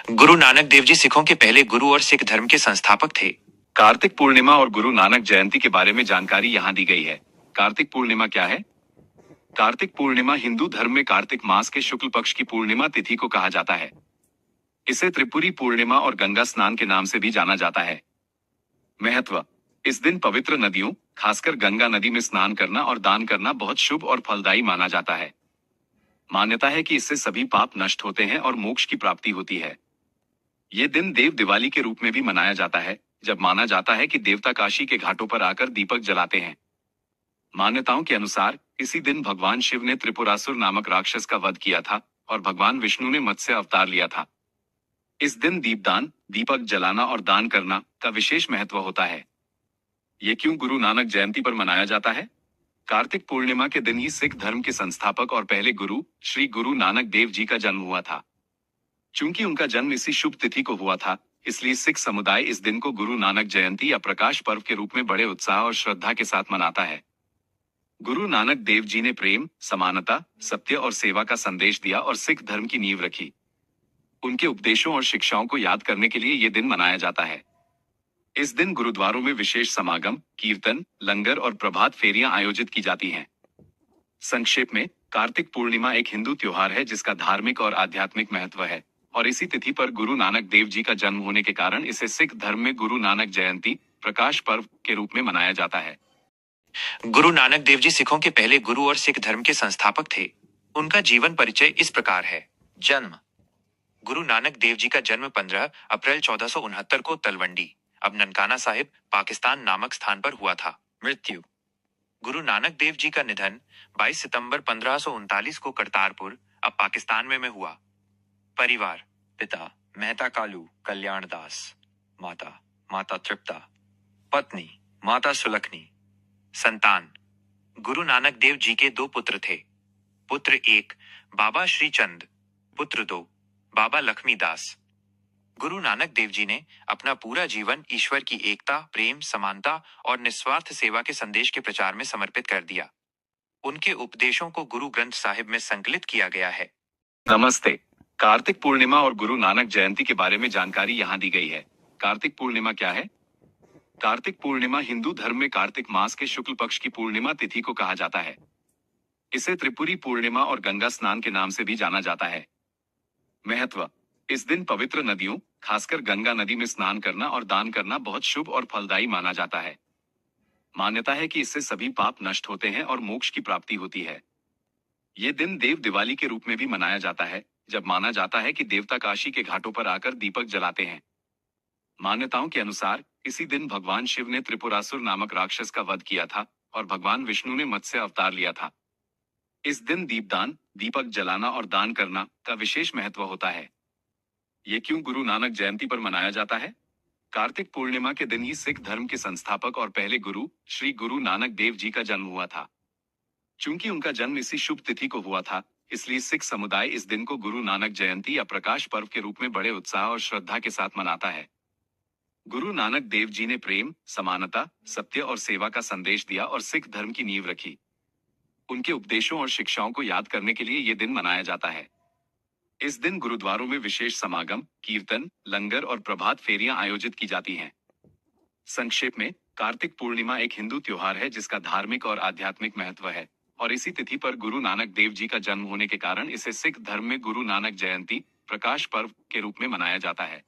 गुरु नानक देव जी सिखों के पहले गुरु और सिख धर्म के संस्थापक थे। कार्तिक पूर्णिमा और गुरु नानक जयंती के बारे में जानकारी यहाँ दी गई है। कार्तिक पूर्णिमा क्या है? कार्तिक पूर्णिमा हिंदू धर्म में कार्तिक मास के शुक्ल पक्ष की पूर्णिमा तिथि को कहा जाता है। इसे त्रिपुरी पूर्णिमा और गंगा स्नान के नाम से भी जाना जाता है। महत्व: इस दिन पवित्र नदियों, खासकर गंगा नदी में स्नान करना और दान करना बहुत शुभ और फलदायी माना जाता है। मान्यता है कि इससे सभी पाप नष्ट होते हैं और मोक्ष की प्राप्ति होती है। ये दिन देव दिवाली के रूप में भी मनाया जाता है, जब माना जाता है कि देवता काशी के घाटों पर आकर दीपक जलाते हैं। मान्यताओं के अनुसार इसी दिन भगवान शिव ने त्रिपुरासुर नामक राक्षस का वध किया था और भगवान विष्णु ने मत्स्य अवतार लिया था। इस दिन दीपदान, दीपक जलाना और दान करना का विशेष महत्व होता है। ये क्यों गुरु नानक जयंती पर मनाया जाता है? कार्तिक पूर्णिमा के दिन ही सिख धर्म के संस्थापक और पहले गुरु श्री गुरु नानक देव जी का जन्म हुआ था। चूंकि उनका जन्म इसी शुभ तिथि को हुआ था, इसलिए सिख समुदाय इस दिन को गुरु नानक जयंती या प्रकाश पर्व के रूप में बड़े उत्साह और श्रद्धा के साथ मनाता है। गुरु नानक देव जी ने प्रेम, समानता, सत्य और सेवा का संदेश दिया और सिख धर्म की नींव रखी। उनके उपदेशों और शिक्षाओं को याद करने के लिए ये दिन मनाया जाता है। इस दिन गुरुद्वारों में विशेष समागम, कीर्तन, लंगर और प्रभात फेरियां आयोजित की जाती हैं। संक्षेप में, कार्तिक पूर्णिमा एक हिंदू त्योहार है जिसका धार्मिक और आध्यात्मिक महत्व है और इसी तिथि पर गुरु नानक देव जी का जन्म होने के कारण इसे सिख धर्म में गुरु नानक जयंती, प्रकाश पर्व के रूप में मनाया जाता है। गुरु नानक देव जी सिखों के पहले गुरु और सिख धर्म के संस्थापक थे। उनका जीवन परिचय इस प्रकार है। जन्म: गुरु नानक देव जी का जन्म 15 अप्रैल 1469 को तलवंडी, अब ननकाना साहिब, पाकिस्तान नामक स्थान पर हुआ था। मृत्यु: गुरु नानक देव जी का निधन 22 सितंबर 1539 को करतारपुर, अब पाकिस्तान में हुआ। परिवार: पिता मेहता कालू कल्याण दास, माता तृप्ता, पत्नी माता सुलखनी। संतान: गुरु नानक देव जी के 2 पुत्र थे। पुत्र 1 बाबा श्री चंद, पुत्र 2 बाबा लक्ष्मी दास। गुरु नानक देव जी ने अपना पूरा जीवन ईश्वर की एकता, प्रेम, समानता और निस्वार्थ सेवा के संदेश के प्रचार में समर्पित कर दिया। उनके उपदेशों को गुरु ग्रंथ साहिब में संकलित किया गया है। नमस्ते। कार्तिक पूर्णिमा और गुरु नानक जयंती के बारे में जानकारी यहाँ दी गई है। कार्तिक पूर्णिमा क्या है? कार्तिक पूर्णिमा हिंदू धर्म में कार्तिक मास के शुक्ल पक्ष की पूर्णिमा तिथि को कहा जाता है। इसे त्रिपुरी पूर्णिमा और गंगा स्नान के नाम से भी जाना जाता है। महत्व: इस दिन पवित्र नदियों, खासकर गंगा नदी में स्नान करना और दान करना बहुत शुभ और फलदायी माना जाता है। मान्यता है कि इससे सभी पाप नष्ट होते हैं और मोक्ष की प्राप्ति होती है। ये दिन देव दिवाली के रूप में भी मनाया जाता है, जब माना जाता है कि देवता काशी के घाटों पर आकर दीपक जलाते हैं। मान्यताओं के अनुसार इसी दिन भगवान शिव ने त्रिपुरासुर नामक राक्षस का वध किया था और भगवान विष्णु ने मत्स्य अवतार लिया था। इस दिन दीपदान, दीपक जलाना और दान करना का विशेष महत्व होता है। ये क्यों गुरु नानक जयंती पर मनाया जाता है? कार्तिक पूर्णिमा के दिन ही सिख धर्म के संस्थापक और पहले गुरु श्री गुरु नानक देव जी का जन्म हुआ था। चूंकि उनका जन्म इसी शुभ तिथि को हुआ था, इसलिए सिख समुदाय इस दिन को गुरु नानक जयंती या प्रकाश पर्व के रूप में बड़े उत्साह और श्रद्धा के साथ मनाता है। गुरु नानक देव जी ने प्रेम, समानता, सत्य और सेवा का संदेश दिया और सिख धर्म की नींव रखी। उनके उपदेशों और शिक्षाओं को याद करने के लिए ये दिन मनाया जाता है। इस दिन गुरुद्वारों में विशेष समागम, कीर्तन, लंगर और प्रभात फेरियां आयोजित की जाती हैं। संक्षेप में, कार्तिक पूर्णिमा एक हिंदू त्योहार है जिसका धार्मिक और आध्यात्मिक महत्व है और इसी तिथि पर गुरु नानक देव जी का जन्म होने के कारण इसे सिख धर्म में गुरु नानक जयंती, प्रकाश पर्व के रूप में मनाया जाता है।